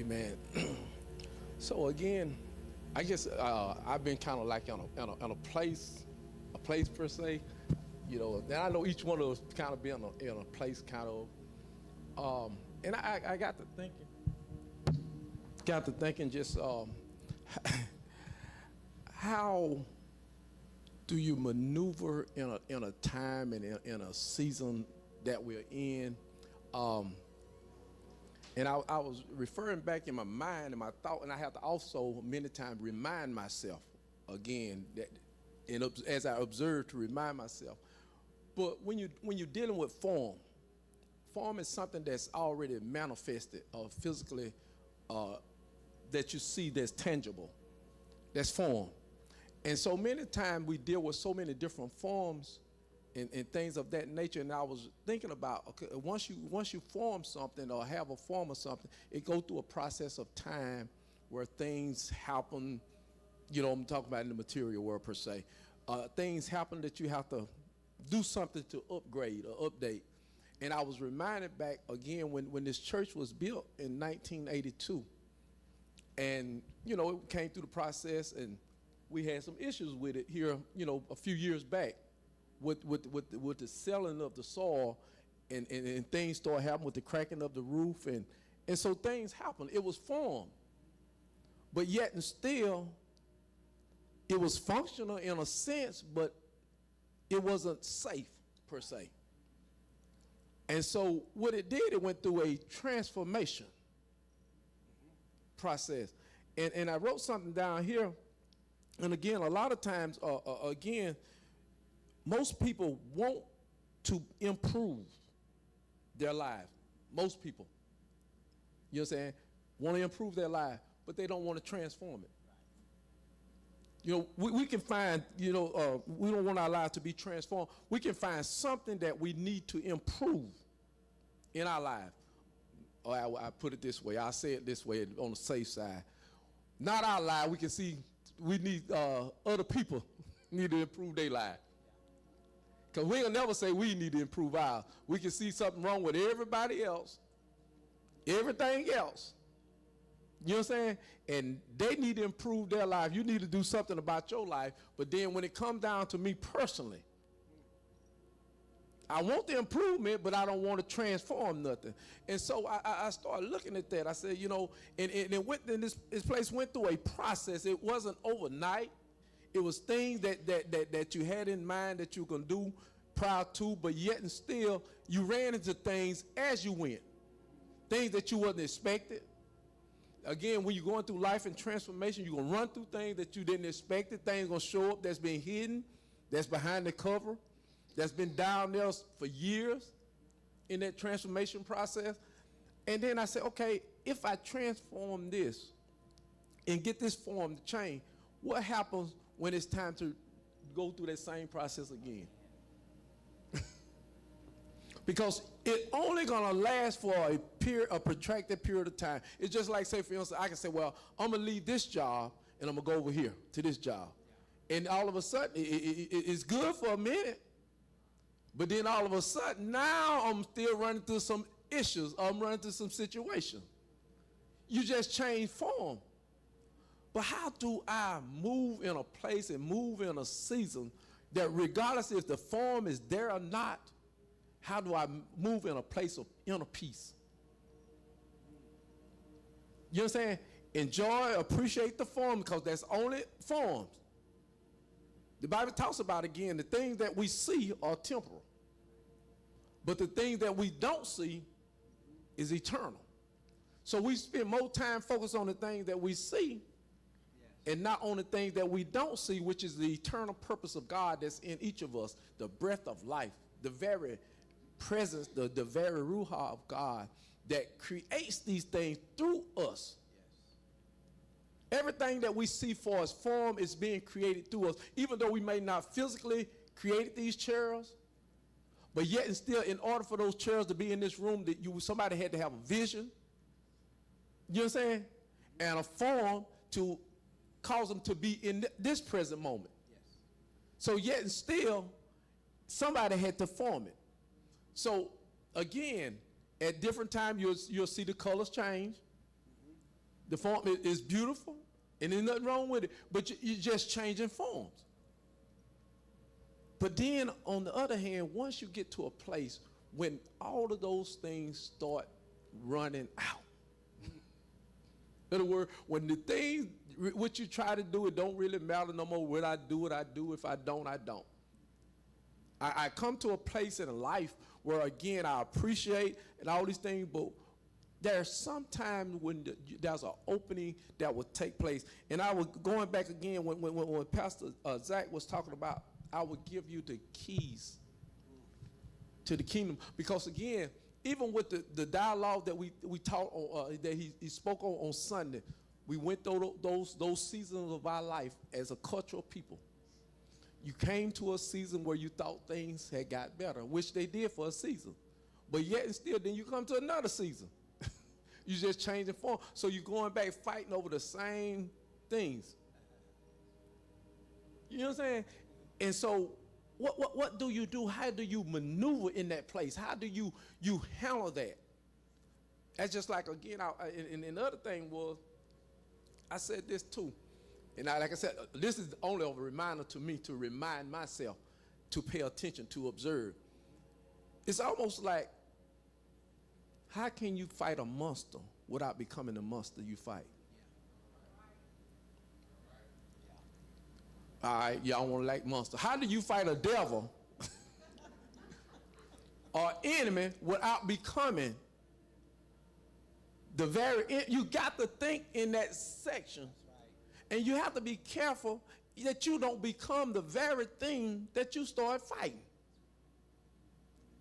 Amen. So again, I guess I've been kind of like on a place per se. You know, and I know each one of us kind of be in a place kind of. And I got to thinking just how do you maneuver in a time and in a season that we're in. And I was referring back in my mind and my thought, and I have to also many times remind myself again that, and as I observe, to remind myself. But when you're dealing with form is something that's already manifested or physically that you see that's tangible, that's form. And so many times we deal with so many different forms and things of that nature. And I was thinking about, okay, once you form something or have a form of something, it goes through a process of time where things happen. You know, I'm talking about in the material world per se. Things happen that you have to do something to upgrade or update. And I was reminded back again when this church was built in 1982. And, you know, it came through the process, and we had some issues with it here, you know, a few years back with the selling of the soil, and things started happening with the cracking of the roof. And so things happened. It was formed. But yet and still, it was functional in a sense, but it wasn't safe per se. And so what it did, it went through a transformation process. And I wrote something down here. And again, a lot of times, again, most people want to improve their lives. Most people, you know what I'm saying, want to improve their life, but they don't want to transform it. You know, we can find, you know, we don't want our lives to be transformed. We can find something that we need to improve in our life. Or I put it this way, I'll say it this way on the safe side. Not our life, we can see we need other people need to improve their life. Because we'll never say we need to improve ours. We can see something wrong with everybody else, everything else. You know what I'm saying? And they need to improve their life. You need to do something about your life. But then when it comes down to me personally, I want the improvement, but I don't want to transform nothing. And so I started looking at that. I said, you know, and this place went through a process. It wasn't overnight. It was things that you had in mind that you can do prior to, but yet and still you ran into things as you went. Things that you wasn't expected. Again, when you're going through life and transformation, you're going to run through things that you didn't expect. Things going to show up that's been hidden, that's behind the cover, that's been down there for years in that transformation process. And then I said, okay, if I transform this and get this form to change, what happens when it's time to go through that same process again? Because it only gonna last for a protracted period of time. It's just like, say, for instance, I can say, well, I'm gonna leave this job and I'm gonna go over here to this job. And all of a sudden, it's good for a minute. But then all of a sudden, now I'm still running through some issues. I'm running through some situations. You just change form. But how do I move in a place and move in a season that regardless if the form is there or not, how do I move in a place of inner peace? You know what I'm saying? Enjoy, appreciate the form, because that's only forms. The Bible talks about, again, the things that we see are temporal. But the things that we don't see is eternal. So we spend more time focused on the things that we see, and not on the things that we don't see, which is the eternal purpose of God that's in each of us, the breath of life, the very presence, the very ruha of God that creates these things through us. Yes. Everything that we see for as form is being created through us, even though we may not physically create these chairs, but yet and still, in order for those chairs to be in this room, somebody had to have a vision. You know what I'm saying? And a form to cause them to be in this present moment. Yes. So yet and still, somebody had to form it. So again, at different times, you'll see the colors change. The form is beautiful, and there's nothing wrong with it, but you're just changing forms. But then, on the other hand, once you get to a place when all of those things start running out, in other words, when the things, what you try to do, it don't really matter no more. What I do. If I don't, I don't. I come to a place in life where, again, I appreciate and all these things, but there's sometimes when there's an opening that will take place. And I was going back again when Pastor Zach was talking about, I will give you the keys to the kingdom. Because, again, even with the dialogue that we taught on, that he spoke on Sunday, we went through those seasons of our life as a cultural people. You came to a season where you thought things had got better, which they did for a season. But yet and still, then you come to another season. You just changing form. So you're going back fighting over the same things. You know what I'm saying? And so what do you do? How do you maneuver in that place? How do you handle that? That's just like, again, and the other thing was, I said this too. And like I said, this is only a reminder to me to remind myself to pay attention, to observe. It's almost like, how can you fight a monster without becoming the monster you fight? All right, y'all want to like monster. How do you fight a devil or enemy without becoming the very, you got to think in that section. And you have to be careful that you don't become the very thing that you start fighting.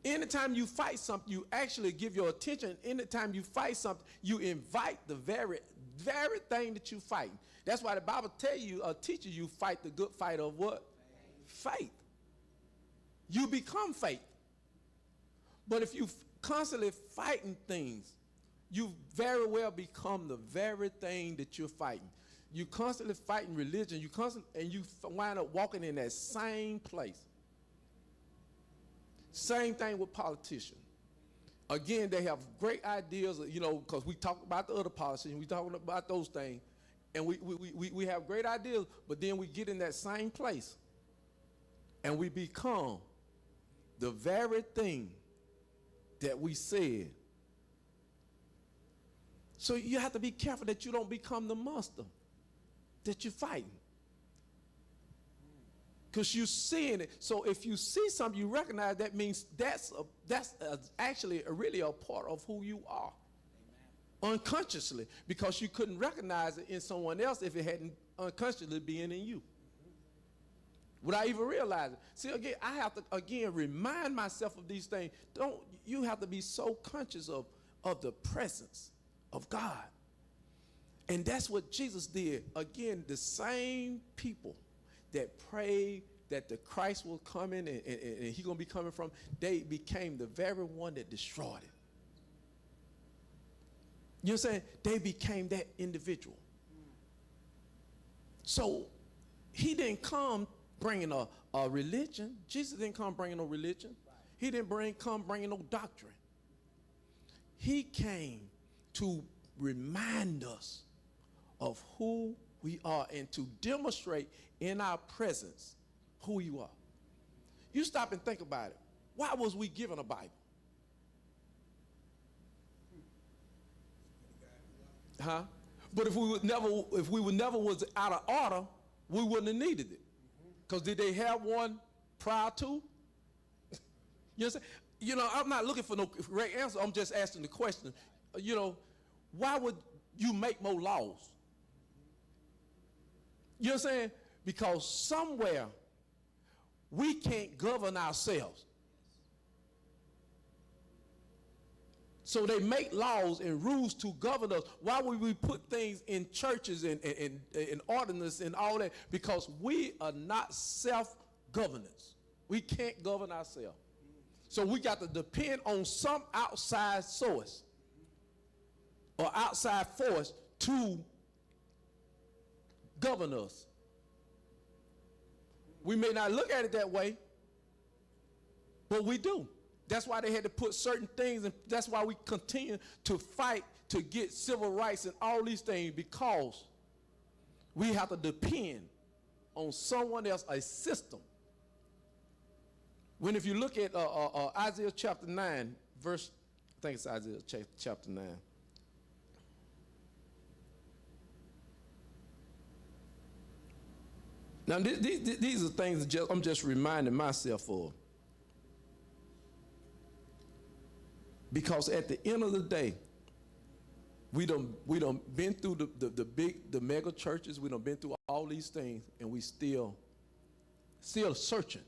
Anytime you fight something, you actually give your attention. Anytime you fight something, you invite the very thing that you fighting. That's why the Bible teaches you fight the good fight of what? Faith. You become faith. But if you constantly fighting things, you very well become the very thing that you're fighting. You constantly fighting religion. And you wind up walking in that same place. Same thing with politicians. Again, they have great ideas, because we talk about the other politicians, we talking about those things, and we have great ideas, but then we get in that same place, and we become the very thing that we said. So you have to be careful that you don't become the monster that you're fighting. Because you're seeing it. So if you see something, you recognize that means that's actually really a part of who you are. Amen. Unconsciously, because you couldn't recognize it in someone else if it hadn't unconsciously been in you. Mm-hmm. Would I even realize it? See, again, I have to, remind myself of these things. You have to be so conscious of the presence of God. And that's what Jesus did. Again, the same people that prayed that the Christ will come in and he's going to be coming from, they became the very one that destroyed it. You know what I'm saying? They became that individual. So he didn't come bringing a religion. Jesus didn't come bringing no religion. He didn't come bringing no doctrine. He came to remind us of who we are and to demonstrate in our presence who you are. You stop and think about it. Why was we given a Bible? Huh? But if we would never was out of order, we wouldn't have needed it. Because did they have one prior to? You know what I'm saying? I'm not looking for no great answer. I'm just asking the question. Why would you make more laws? You know what I'm saying? Because somewhere we can't govern ourselves. So they make laws and rules to govern us. Why would we put things in churches and ordinance and all that? Because we are not self-governance. We can't govern ourselves. So we got to depend on some outside source or outside force to govern us. We may not look at it that way, but we do. That's why they had to put certain things, and that's why we continue to fight to get civil rights and all these things because we have to depend on someone else, a system. When if you look at Isaiah chapter 9, verse, I think it's Isaiah chapter 9. Now, these are things that I'm just reminding myself of. Because at the end of the day, we done been through the mega churches, we done been through all these things, and we still searching.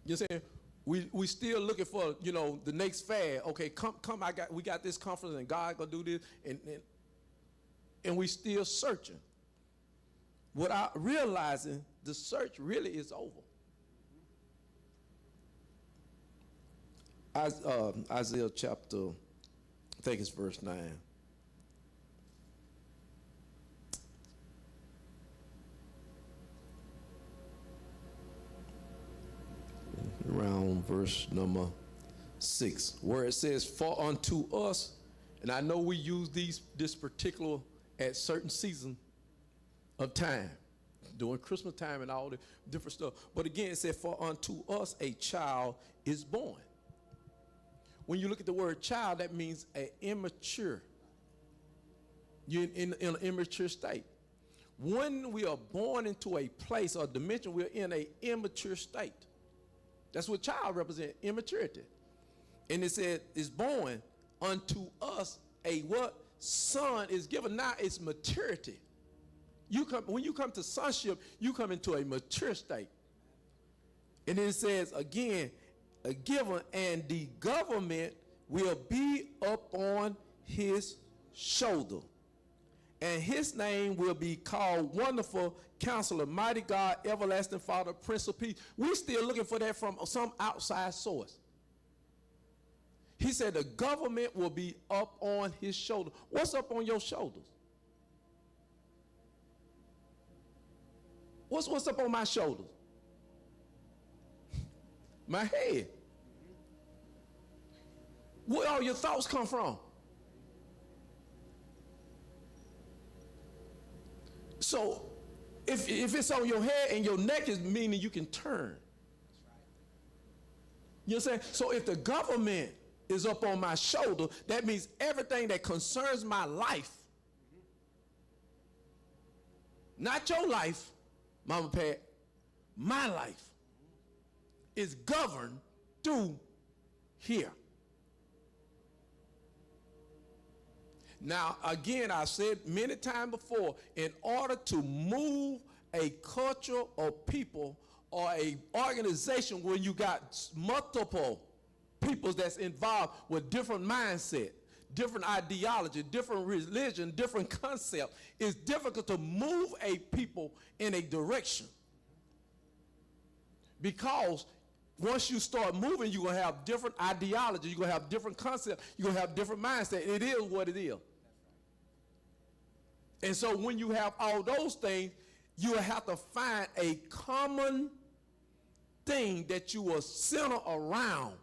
You know what I'm saying? We still looking for, the next fad. Okay, come, we got this conference and God gonna do this, and we still searching. Without realizing the search really is over. Isaiah chapter, I think it's verse 9. Around verse number 6, where it says, "For unto us," and I know we use this particular at certain season of time, during Christmas time and all the different stuff. But again, it said, "For unto us a child is born." When you look at the word child, that means an immature. You're in an immature state. When we are born into a place or dimension, we're in an immature state. That's what child represents, immaturity. And it said, "is born unto us a" what? "Son is given." Now it's maturity. When you come to sonship, you come into a mature state. And then it says again, "a given, and the government will be upon his shoulder. And his name will be called Wonderful Counselor, Mighty God, Everlasting Father, Prince of Peace." We're still looking for that from some outside source. He said the government will be up on his shoulder. What's up on your shoulders? What's up on my shoulders? My head. Where all your thoughts come from? So if it's on your head and your neck, is meaning you can turn. You know what I'm saying? So if the government is up on my shoulder, that means everything that concerns my life, not your life, Mama Pat, my life, is governed through here. Now, again, I said many times before, in order to move a culture or people or a organization where you got multiple people that's involved with different mindset, different ideology, different religion, different concept, it's difficult to move a people in a direction. Because once you start moving, you're going to have different ideology, you're going to have different concepts, you're going to have different mindset. It is what it is. And so when you have all those things, you will have to find a common thing that you will center around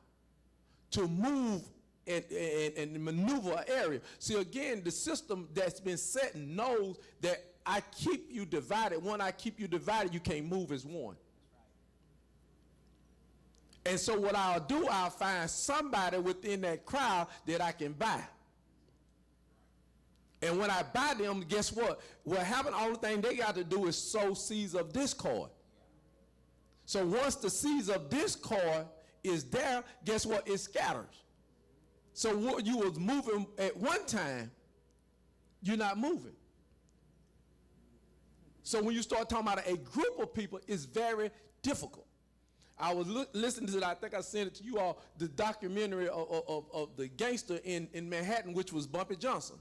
to move and maneuver an area. See, again, the system that's been set knows that I keep you divided. When I keep you divided, you can't move as one. And so what I'll do, I'll find somebody within that crowd that I can buy. And when I buy them, guess what? What happened, the only thing they got to do is sow seeds of discord. So once the seeds of discord is there, guess what? It scatters. So what you was moving at one time, you're not moving. So when you start talking about a group of people, it's very difficult. I was listening to it, I think I sent it to you all, the documentary of the gangster in Manhattan, which was Bumpy Johnson.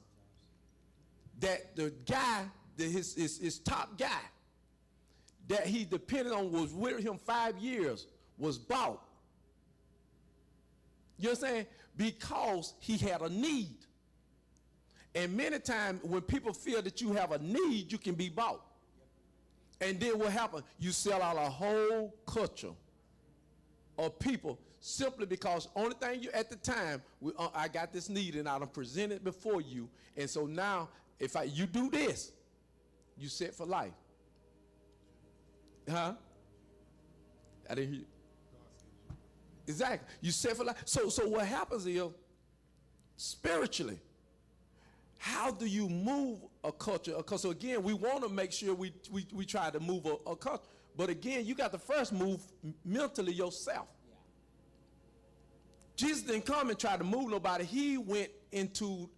That the guy, his top guy, that he depended on, was with him 5 years, was bought. You know what I'm saying? Because he had a need. And many times when people feel that you have a need, you can be bought. And then what happens? You sell out a whole culture of people simply because only thing you at the time, I got this need and I done presented before you. And so now, if you do this, you set for life. Huh? I didn't hear you. Exactly. You set for life. So what happens is, spiritually, how do you move a culture? Because again, we want to make sure we try to move a culture. But again, you got to first move mentally yourself. Yeah. Jesus didn't come and try to move nobody. He went into,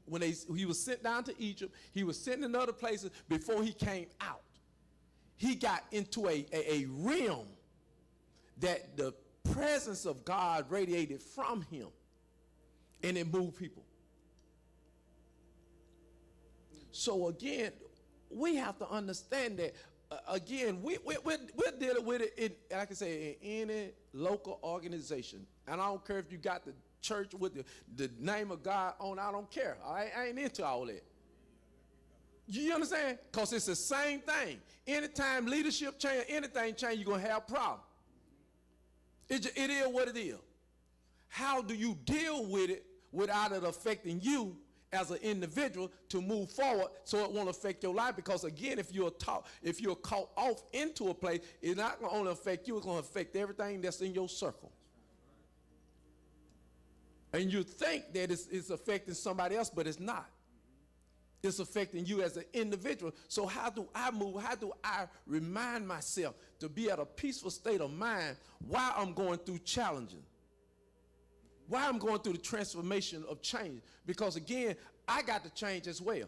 he was sent down to Egypt, he was sent in other places before he came out. He got into a realm that the presence of God radiated from him, and it moved people. So again, we have to understand that, again, we're dealing with it in, like I say, in any local organization. And I don't care if you got the church with the name of God on, I don't care. I ain't into all that. You understand? Because it's the same thing. Anytime leadership change, anything change, you're going to have problems. It is what it is. How do you deal with it without it affecting you as an individual to move forward so it won't affect your life? Because again, if you're caught off into a place, it's not going to only affect you, it's going to affect everything that's in your circle. And you think that it's affecting somebody else, but it's not. It's affecting you as an individual. So how do I move? How do I remind myself to be at a peaceful state of mind while I'm going through challenges? Why I'm going through the transformation of change? Because again, I got to change as well.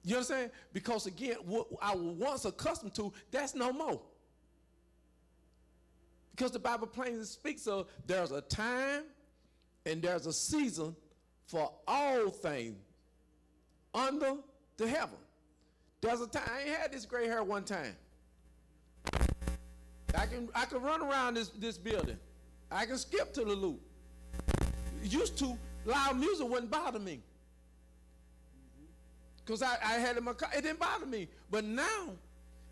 You understand? Because again, what I was once accustomed to, that's no more. Because the Bible plainly speaks of there's a time and there's a season for all things under the heaven. There's a time, I ain't had this gray hair one time. I can run around this building. I can skip to the loop. Used to, loud music wouldn't bother me. Because I had it in my car, it didn't bother me. But now,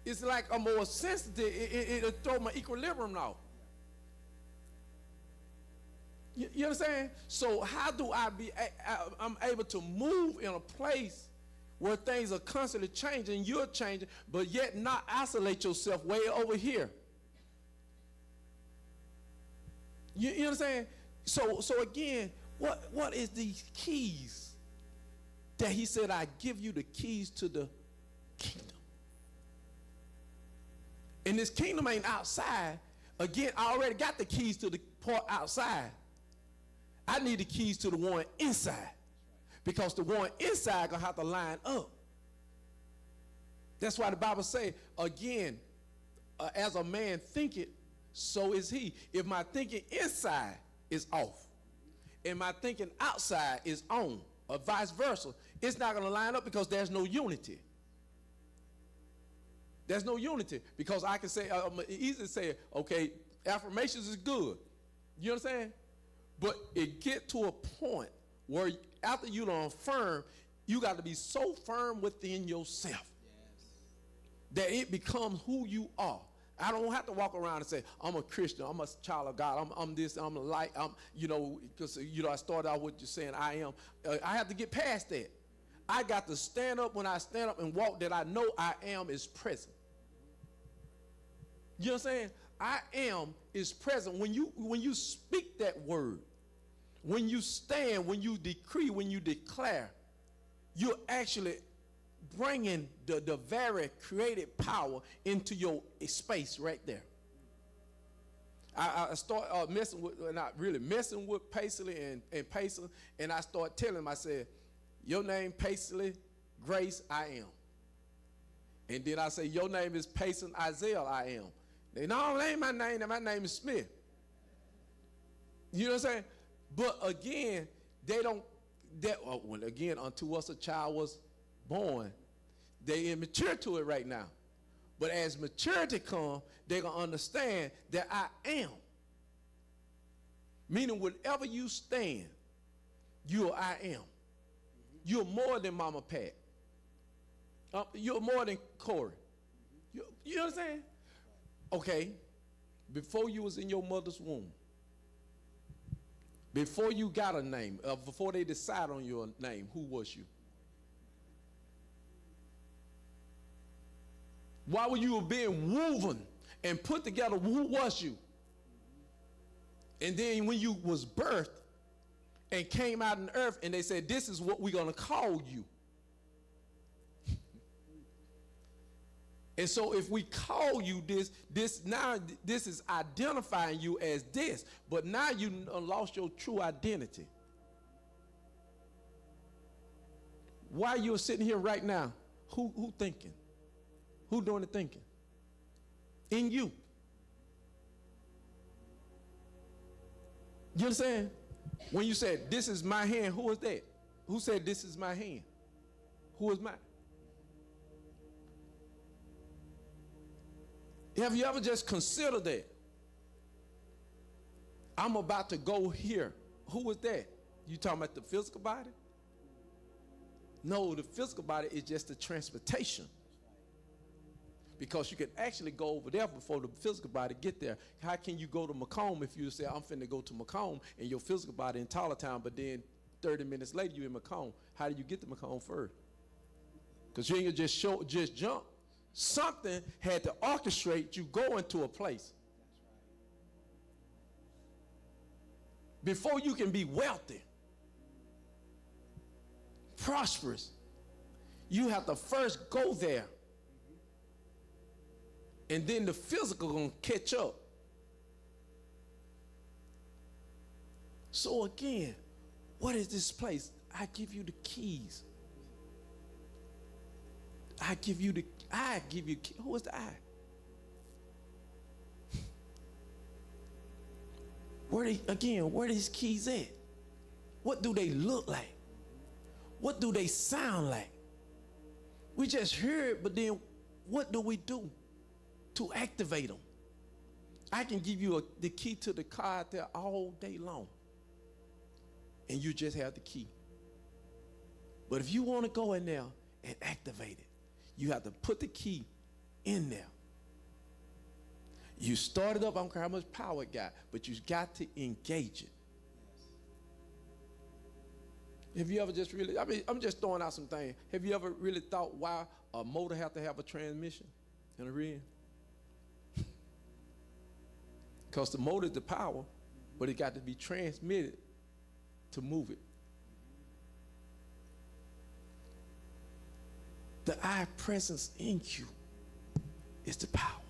it's like I'm more sensitive. It'll throw my equilibrium off. You understand? So how do I'm able to move in a place where things are constantly changing, you're changing, but yet not isolate yourself way over here? You understand? So again, what is these keys that he said, I give you the keys to the kingdom? And this kingdom ain't outside. Again, I already got the keys to the part outside. I need the keys to the one inside, because the one inside gonna have to line up. That's why the Bible say, again, as a man thinketh, so is he. If my thinking inside is off and my thinking outside is on, or vice versa, it's not gonna line up, because there's no unity. There's no unity, because I can say, I'm easily say, okay, affirmations is good. You understand? But it get to a point where after you don't affirm, you got to be so firm within yourself that it becomes who you are. I don't have to walk around and say, I'm a Christian, I'm a child of God, I'm this, I'm a light, because, I started out with you saying I am. I have to get past that. I got to stand up. When I stand up and walk, that I know I am is present. You know what I'm saying? I am is present. When you speak that word, when you stand, when you decree, when you declare, you're actually bringing the very creative power into your space right there. I start messing with, not really messing with Paisley and Paisley, and I start telling him, I said, your name Paisley Grace, I am. And then I say, your name is Payson Isaiah, I am. They no, that ain't my name. My name is Smith. You know what I'm saying? But again, they don't. Again, unto us a child was born. They immature to it right now. But as maturity comes, they're gonna understand that I am. Meaning, wherever you stand, you're I am. You're more than Mama Pat. You're more than Corey. You know what I'm saying? Okay, Before you was in your mother's womb, before you got a name, before they decide on your name, who was you? While you were being woven and put together, who was you? And then when you was birthed and came out in the earth and they said, this is what we're going to call you. And so if we call you this is identifying you as this, but now you lost your true identity. While you're sitting here right now, who thinking? Who doing the thinking? In you. You understand? When you said, this is my hand, who was that? Who said, this is my hand? Who is mine? Have you ever just considered that? I'm about to go here. Who was that? You talking about the physical body? No, the physical body is just the transportation. Because you can actually go over there before the physical body get there. How can you go to Macomb if you say, I'm finna go to Macomb, and your physical body in Town, but then 30 minutes later you in Macomb? How do you get to Macomb first? Because you ain't just jump. Something had to orchestrate you going to a place. Before you can be wealthy, prosperous, you have to first go there. And then the physical gonna catch up. So again, what is this place? I give you the keys. I give you, who is the I? Where are these keys at? What do they look like? What do they sound like? We just hear it, but then what do we do to activate them? I can give you the key to the car out there all day long, and you just have the key. But if you want to go in there and activate it, you have to put the key in there. You start it up, I don't care how much power it got, but you got to engage it. Have you ever just really, I'm just throwing out some things. Have you ever really thought why a motor have to have a transmission and a rear? Because the motor is the power, but it got to be transmitted to move it. The I presence in you is the power.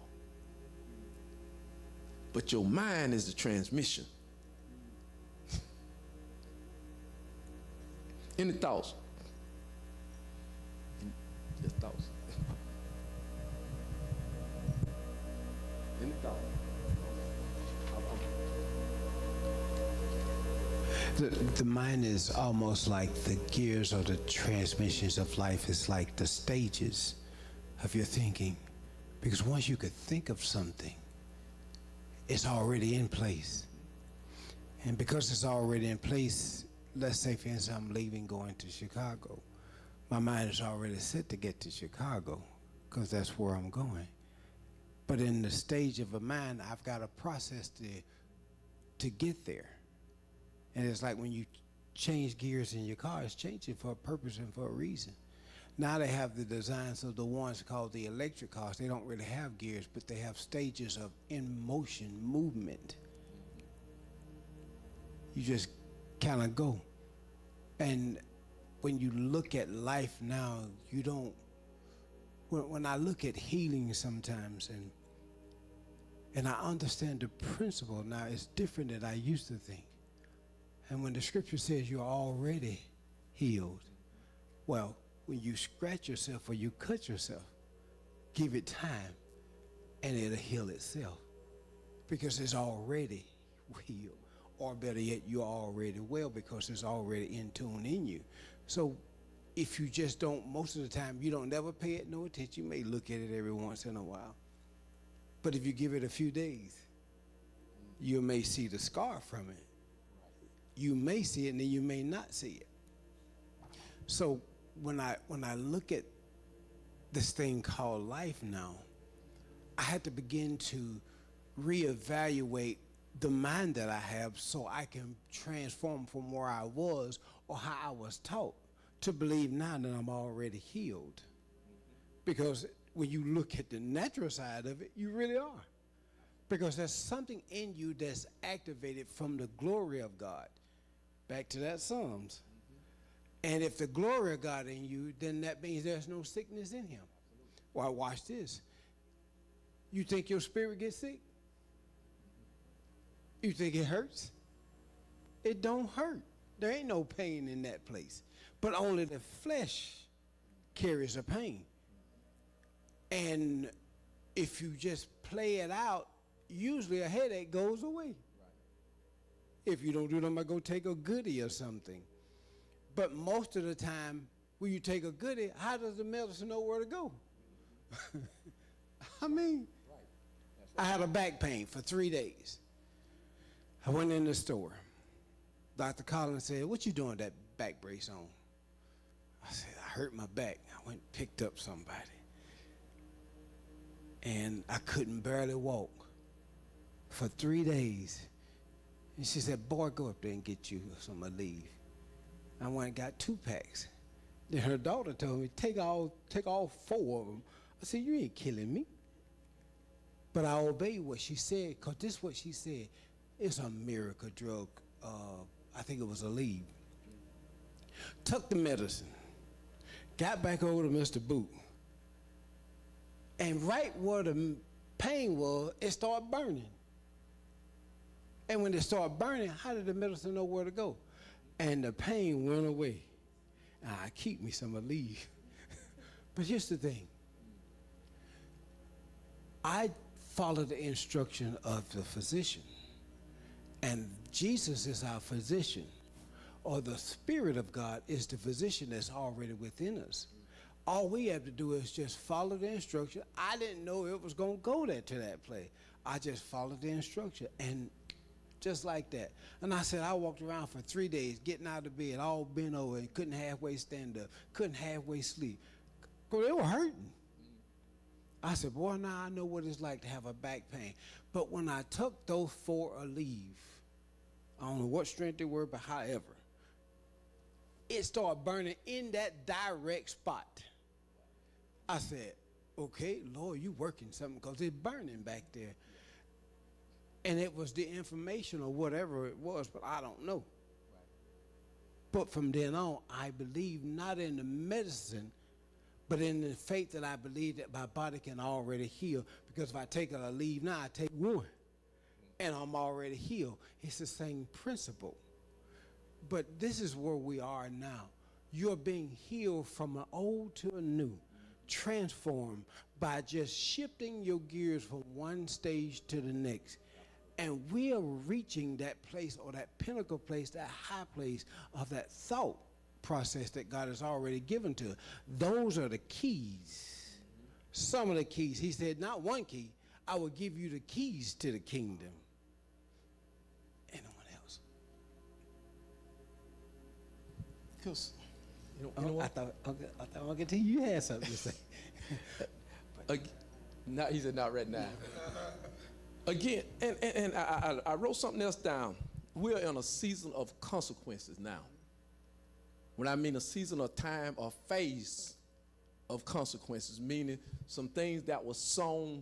But your mind is the transmission. Any thoughts? Just thoughts. Any thoughts? The mind is almost like the gears or the transmissions of life. Is like the stages of your thinking. Because once you could think of something, it's already in place. And because it's already in place, let's say, for instance, I'm leaving, going to Chicago. My mind is already set to get to Chicago because that's where I'm going. But in the stage of a mind, I've got a process to get there. And it's like when you change gears in your car, it's changing for a purpose and for a reason. Now they have the designs of the ones called the electric cars. They don't really have gears, but they have stages of in motion movement. You just kind of go. And when you look at life now, you don't, when I look at healing sometimes and I understand the principle now, it's different than I used to think. And when the scripture says you're already healed, well, when you scratch yourself or you cut yourself, give it time and it'll heal itself because it's already healed. Or better yet, you're already well because it's already in tune in you. So if you just don't, most of the time, you don't never pay it no attention. You may look at it every once in a while. But if you give it a few days, you may see the scar from it. You may see it and then you may not see it. So when I look at this thing called life now, I had to begin to reevaluate the mind that I have so I can transform from where I was or how I was taught to believe now that I'm already healed. Because when you look at the natural side of it, you really are. Because there's something in you that's activated from the glory of God. Back to that Psalms. And if the glory of God in you, then that means there's no sickness in him. Well, watch this. You think your spirit gets sick? You think it hurts? It don't hurt. There ain't no pain in that place. But only the flesh carries a pain. And if you just play it out, usually a headache goes away. Right. If you don't do it, I'm going to go take a goodie or something. But most of the time, when you take a goodie, how does the medicine know where to go? I mean, right. I had a back pain for 3 days. I went in the store. Dr. Collins said, "What you doing with that back brace on?" I said, "I hurt my back." I went and picked up somebody. And I couldn't barely walk for 3 days. And she said, "Boy, go up there and get you some Aleve." I went and got 2 packs. Then her daughter told me, take all 4 of them. I said, "You ain't killing me." But I obeyed what she said, because this is what she said. It's a miracle drug. I think it was Aleve. Took the medicine. Got back over to Mr. Boot. And right where the pain was, it started burning. And when it started burning, how did the medicine know where to go? And the pain went away. I keep me some Aleve. But here's the thing. I follow the instruction of the physician. And Jesus is our physician. Or the Spirit of God is the physician that's already within us. All we have to do is just follow the instruction. I didn't know it was going to go there to that place. I just followed the instruction. And just like that. And I said, I walked around for 3 days, getting out of bed, all bent over, and couldn't halfway stand up, couldn't halfway sleep. They were hurting. I said, boy, now I know what it's like to have a back pain. But when I took those 4 Aleve, I don't know what strength they were, but however, it started burning in that direct spot. I said, okay, Lord, you working something, because it's burning back there. And it was the information or whatever it was, but I don't know. Right. But from then on, I believe not in the medicine, but in the faith that I believe that my body can already heal. Because if I take a Aleve now, I take 1, and I'm already healed. It's the same principle. But this is where we are now. You're being healed from an old to a new, transformed by just shifting your gears from one stage to the next. And we are reaching that place, or that pinnacle place, that high place of that thought process that God has already given to us. Those are the keys. Some of the keys. He said, not one key. I will give you the keys to the kingdom. Anyone else? Because, you know what? I thought Uncle T, you had something to say. He said, not right now. Again, and I wrote something else down. We're in a season of consequences now. When I mean a season of time or phase of consequences, meaning some things that were sown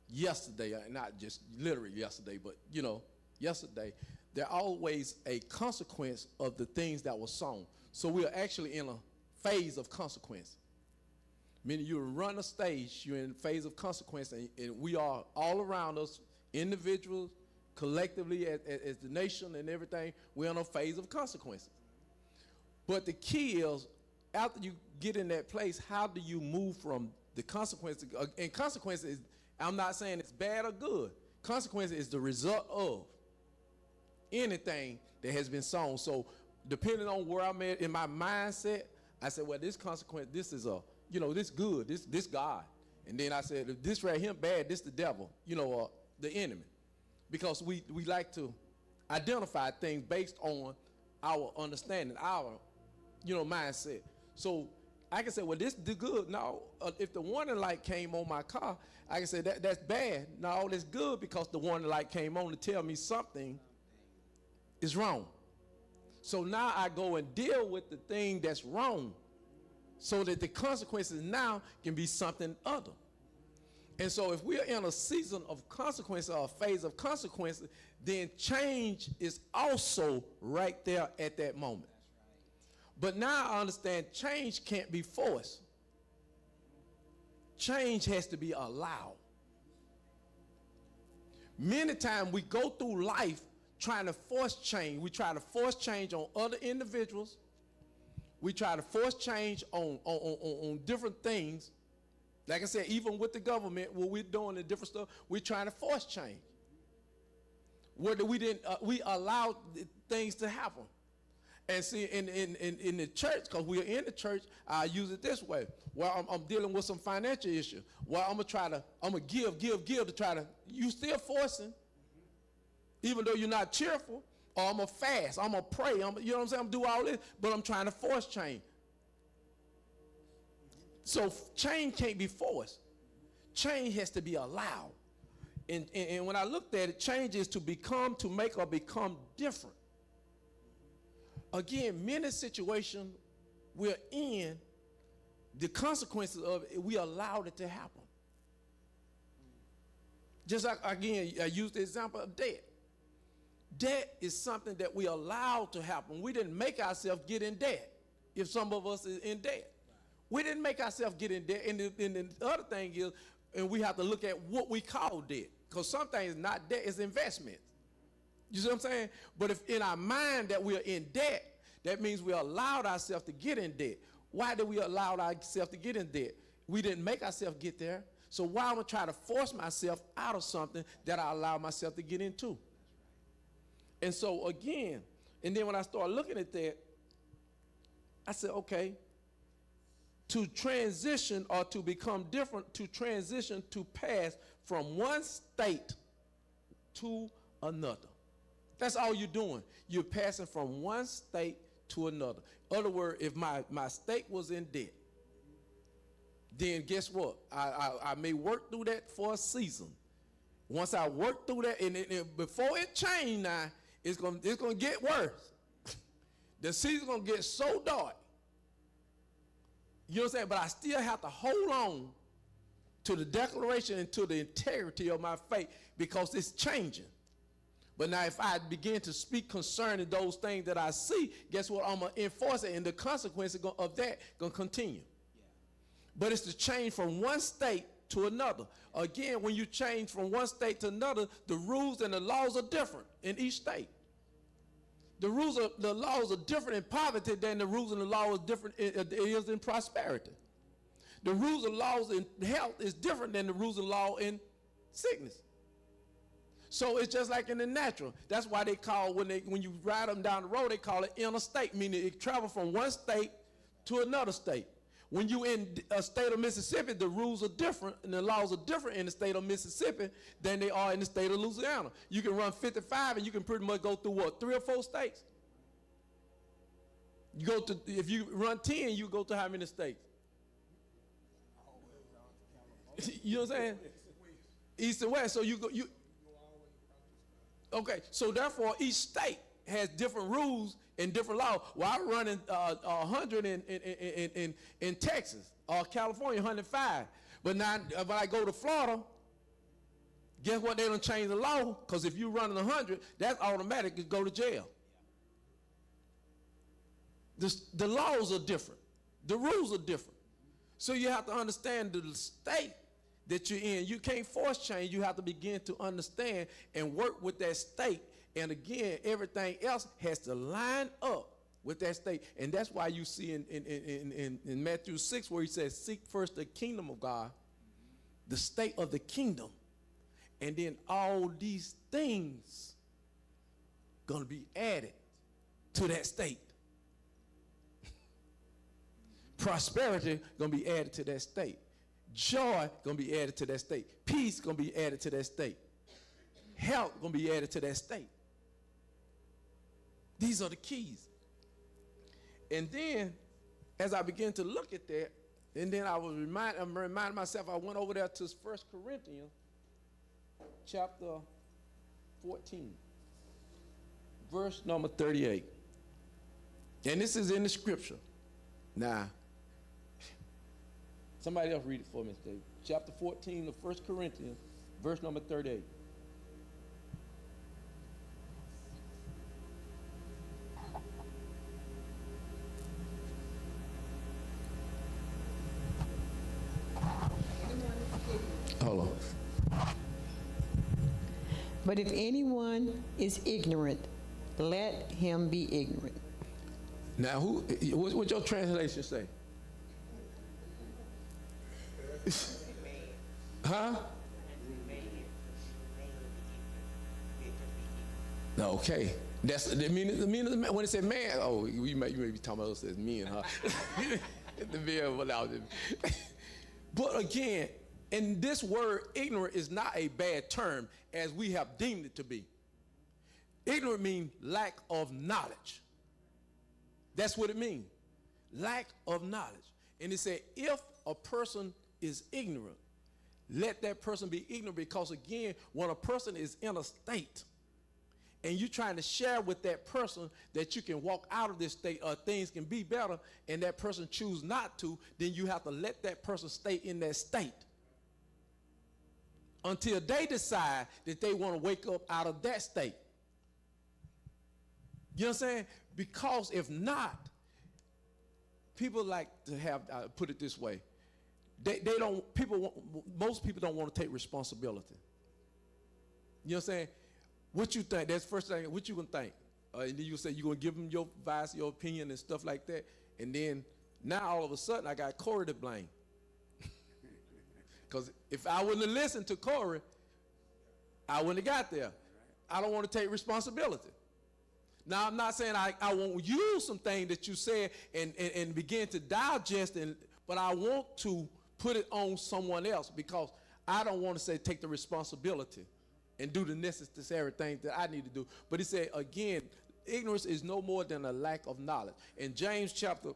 yesterday, not just literally yesterday, but, yesterday, there's always a consequence of the things that were sown. So we are actually in a phase of consequence. Meaning you run a stage, you're in a phase of consequence, and we are all around us, individuals, collectively, as the nation and everything, we're in a phase of consequences. But the key is, after you get in that place, how do you move from the consequences? And consequences, I'm not saying it's bad or good. Consequences is the result of anything that has been sown. So depending on where I'm at in my mindset, I said, well, this consequence, this is this good, this God. And then I said, if this right here bad, this the devil, the enemy. Because we like to identify things based on our understanding, our, mindset. So I can say, well, this is good. No, if the warning light came on my car, I can say that's bad. No, that's good because the warning light came on to tell me something is wrong. So now I go and deal with the thing that's wrong so that the consequences now can be something other. And so if we're in a season of consequences or a phase of consequences, then change is also right there at that moment. But now I understand change can't be forced. Change has to be allowed. Many times we go through life trying to force change. We try to force change on other individuals. We try to force change on different things. Like I said, even with the government, what we're doing and different stuff, we're trying to force change. Whether we allowed things to happen. And see, in the church, because we're in the church, I use it this way. Well, I'm dealing with some financial issue. Well, I'm gonna give to try to, you still forcing, even though you're not cheerful, or I'm gonna fast, I'm gonna pray, you know what I'm saying? I'm gonna do all this, but I'm trying to force change. So change can't be forced. Change has to be allowed. And when I looked at it, change is to become, to make, or become different. Again, many situations we're in, the consequences of it, we allowed it to happen. Just like, again, I used the example of debt. Debt is something that we allowed to happen. We didn't make ourselves get in debt. If some of us is in debt, we didn't make ourselves get in debt. And the other thing is, and we have to look at what we call debt, because some things not debt, is investment. You see what I'm saying? But if in our mind that we are in debt, that means we allowed ourselves to get in debt. Why did we allow ourselves to get in debt? We didn't make ourselves get there. So why am I trying to force myself out of something that I allow myself to get into? And so again, and then when I started looking at that, I said, okay, to transition or to become different, to transition, to pass from one state to another. That's all you're doing. You're passing from one state to another. In other words, if my state was in debt, then guess what? I may work through that for a season. Once I work through that, and before it change now, it's gonna get worse. The season's gonna get so dark. You know what I'm saying? But I still have to hold on to the declaration and to the integrity of my faith because it's changing. But now if I begin to speak concerning those things that I see, guess what? I'm going to enforce it, and the consequences of that going to continue. Yeah. But it's to change from one state to another. Again, when you change from one state to another, the rules and the laws are different in each state. The laws are different in poverty than the rules and the laws are different is in prosperity. The rules and laws in health is different than the rules and law in sickness. So it's just like in the natural. That's why they call, when you ride them down the road, they call it interstate, meaning it travels from one state to another state. When you in a state of Mississippi, the rules are different and the laws are different in the state of Mississippi than they are in the state of Louisiana. You can run 55 and you can pretty much go through what, 3 or 4 states? You go to, if you run 10, you go to how many states? You know what I'm saying? East and West. So you go, okay, so therefore each state has different rules and different laws. Well, I'm running 100 in Texas or California, 105. But now if I go to Florida, guess what? They don't change the law, because if you're running 100, that's automatic. You go to jail. The laws are different. The rules are different. So you have to understand the state that you're in. You can't force change. You have to begin to understand and work with that state. And again, everything else has to line up with that state. And that's why you see in Matthew 6 where he says, seek first the kingdom of God, the state of the kingdom. And then all these things going to be added to that state. Prosperity going to be added to that state. Joy going to be added to that state. Peace going to be added to that state. Health going to be added to that state. These are the keys. And then as I began to look at that, and then I was reminding myself, I went over there to 1 Corinthians chapter 14, verse number 38. And this is in the scripture. Now, somebody else read it for me, Dave. Chapter 14 of 1 Corinthians, verse number 38. Hold on. But if anyone is ignorant, let him be ignorant. Now, what your translation say? Huh? Okay. That's the meaning of the man. When it said man, oh, you may be talking about us as men, huh? The man without it. But again, in this word, ignorant is not a bad term as we have deemed it to be. Ignorant means lack of knowledge. That's what it means. Lack of knowledge. And it said, if a person is ignorant, let that person be ignorant, because again, when a person is in a state and you're trying to share with that person that you can walk out of this state or things can be better, and that person choose not to, then you have to let that person stay in that state until they decide that they want to wake up out of that state. You know what I'm saying? Because if not, people like to have, put it this way, most people don't want to take responsibility. You know what I'm saying? What you think, that's the first thing, what you gonna think? And then you say you're gonna give them your advice, your opinion and stuff like that. And then now all of a sudden I got Corey to blame. Because if I wouldn't have listened to Corey, I wouldn't have got there. I don't want to take responsibility. Now, I'm not saying I won't use some things that you said and begin to digest, but I want to put it on someone else, because I don't want to say take the responsibility and do the necessary things that I need to do. But he said, again, ignorance is no more than a lack of knowledge. And James chapter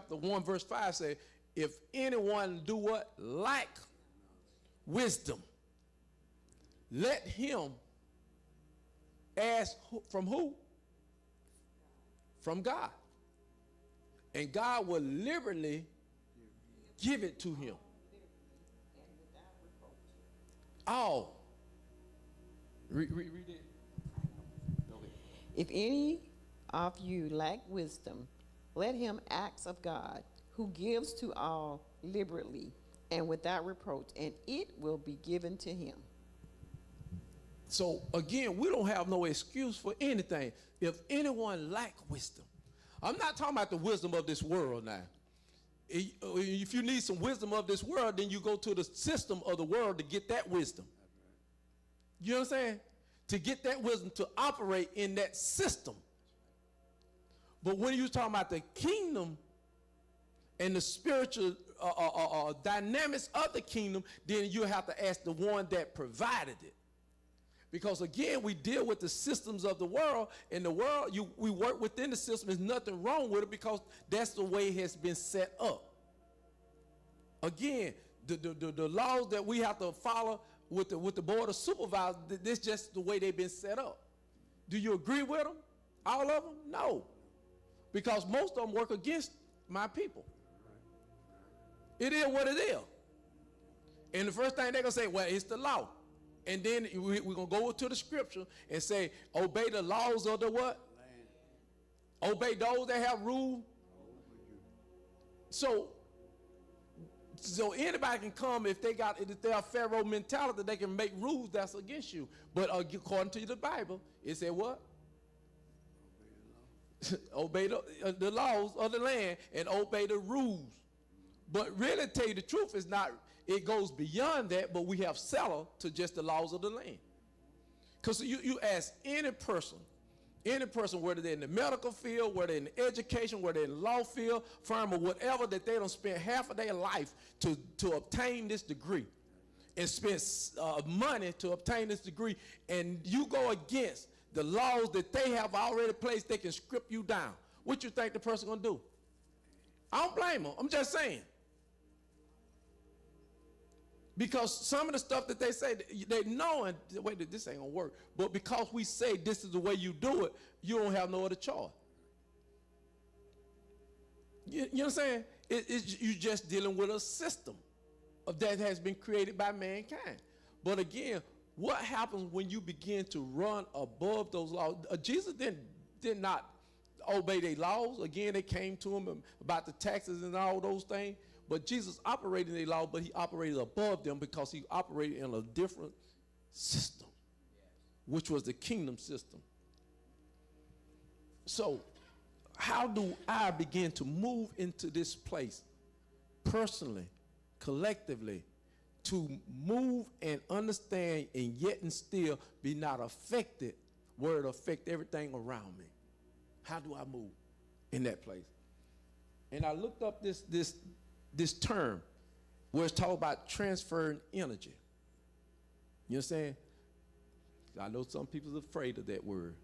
1, verse 5 say, if anyone do what? Lack wisdom, let him ask from who? From God. And God will liberally give it to him. Oh. Read it. If any of you lack wisdom, let him ask of God, who gives to all liberally and without reproach, and it will be given to him. So again, we don't have no excuse for anything. If anyone lack wisdom, I'm not talking about the wisdom of this world now. If you need some wisdom of this world, then you go to the system of the world to get that wisdom. You know what I'm saying? To get that wisdom to operate in that system. But when you're talking about the kingdom and the spiritual dynamics of the kingdom, then you have to ask the one that provided it. Because again, we deal with the systems of the world, and the world, we work within the system. There's nothing wrong with it, because that's the way it has been set up. Again, the laws that we have to follow with the board of supervisors, this just the way they've been set up. Do you agree with them? All of them? No. Because most of them work against my people. It is what it is. And the first thing they're going to say, well, it's the law. And then we're going to go to the scripture and say, obey the laws of the what? Land. Obey those that have rule. So anybody can come if they are Pharaoh mentality, they can make rules that's against you. But according to the Bible, it said what? Obey the laws of the land and obey the rules. But really, tell you the truth, is not. It goes beyond that, but we have settled to just the laws of the land. Because you ask any person, whether they're in the medical field, whether they're in the education, whether they're in the law field, firm, or whatever, that they don't spend half of their life to obtain this degree and spend money to obtain this degree, and you go against the laws that they have already placed, they can strip you down. What you think the person gonna do? I don't blame them. I'm just saying. Because some of the stuff that they say, they know, and wait, this ain't gonna work. But because we say this is the way you do it, you don't have no other choice. You know what I'm saying? You're just dealing with a system that has been created by mankind. But again, what happens when you begin to run above those laws? Jesus did not obey their laws. Again, they came to him about the taxes and all those things. But Jesus operated their law, but he operated above them because he operated in a different system, which was the kingdom system. So how do I begin to move into this place personally, collectively, to move and understand and yet and still be not affected where it affect everything around me? How do I move in that place? And I looked up this term where it's talking about transferring energy. You know what I'm saying? I know some people are afraid of that word,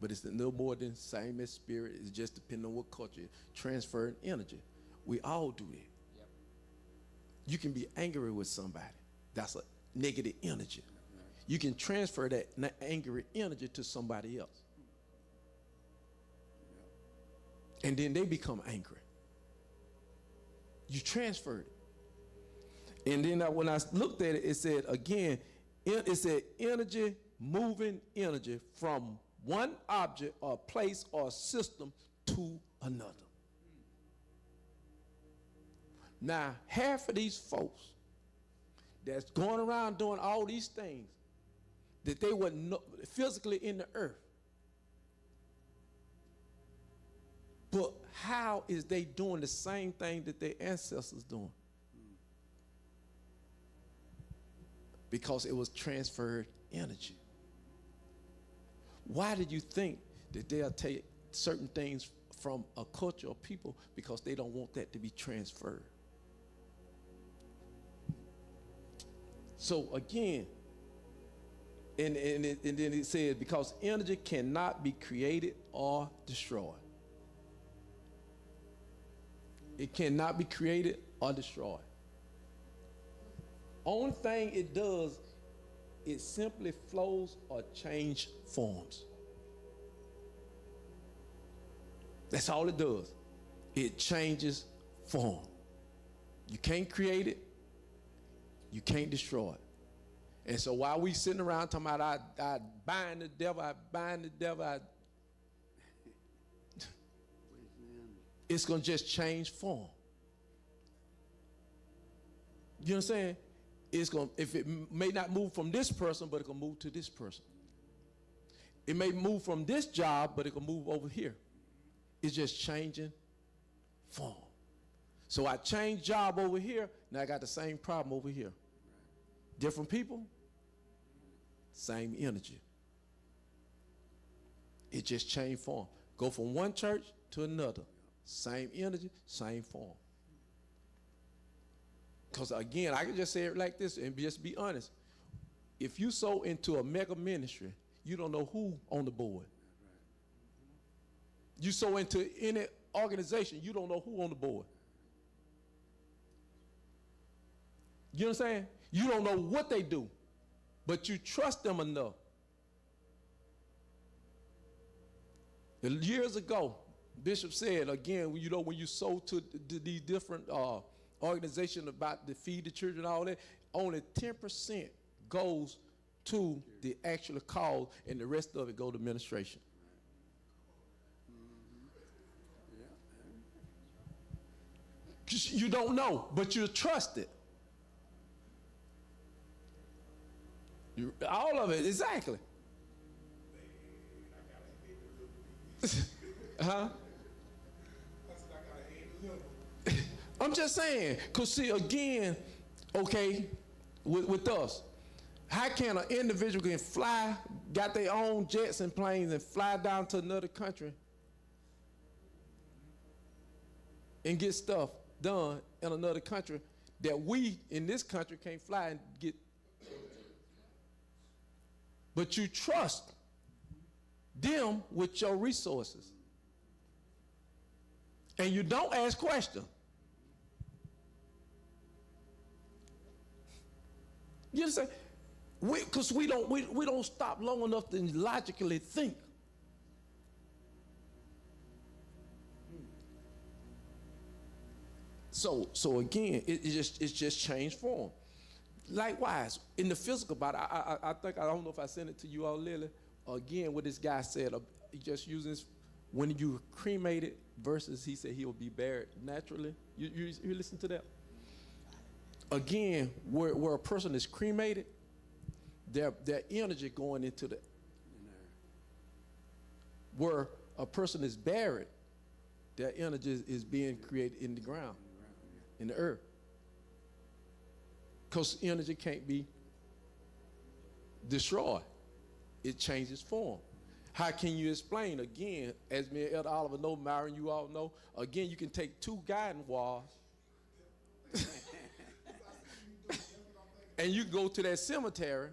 but it's no more than same as spirit. It's just depending on what culture. Transferring energy. We all do it. Yep. You can be angry with somebody. That's a negative energy. You can transfer that angry energy to somebody else. And then they become angry. You transferred it. And then when I looked at it, it said, again, it said energy, moving energy from one object or place or system to another. Now, half of these folks that's going around doing all these things that they were physically in the earth, but how is they doing the same thing that their ancestors doing? Because it was transferred energy. Why did you think that they'll take certain things from a culture or people? Because they don't want that to be transferred. So again, and then it says, because energy cannot be created or destroyed. It cannot be created or destroyed. Only thing it does, it simply flows or change forms. That's all it does. It changes form. You can't create it. You can't destroy it. And so while we sitting around talking about I bind the devil, it's going to just change form. You know what I'm saying? It's going, if it may not move from this person, but it can move to this person. It may move from this job, but it can move over here. It's just changing form. So I changed job over here, now I got the same problem over here. Different people, same energy. It just changed form. Go from one church to another. Same energy, same form. Because again, I can just say it like this and just be honest. If you sow into a mega ministry, you don't know who on the board. You sow into any organization, you don't know who on the board. You know what I'm saying? You don't know what they do, but you trust them enough. Years ago, Bishop said, again, you know, when you sow to these different organizations about to feed the children and all that, only 10% goes to the actual cause, and the rest of it go to administration. You don't know, but you trust it. All of it, exactly. Huh? I'm just saying, because see, again, okay, with us, how can an individual can fly, got their own jets and planes and fly down to another country and get stuff done in another country that we in this country can't fly and get? But you trust them with your resources. And you don't ask questions. You understand? Because we don't stop long enough to logically think. So again, it's just changed form. Likewise, in the physical body, I think, I don't know if I sent it to you all, Lily. Again, what this guy said, he just using this, when you cremated versus he said he'll be buried naturally. You listen to that? Again, where a person is cremated, their energy going into the, where a person is buried, their energy is being created in the ground, in the earth. Because energy can't be destroyed. It changes form. How can you explain, again, as me and Elder Oliver know, Myron, you all know, again, you can take two guiding wires and you go to that cemetery.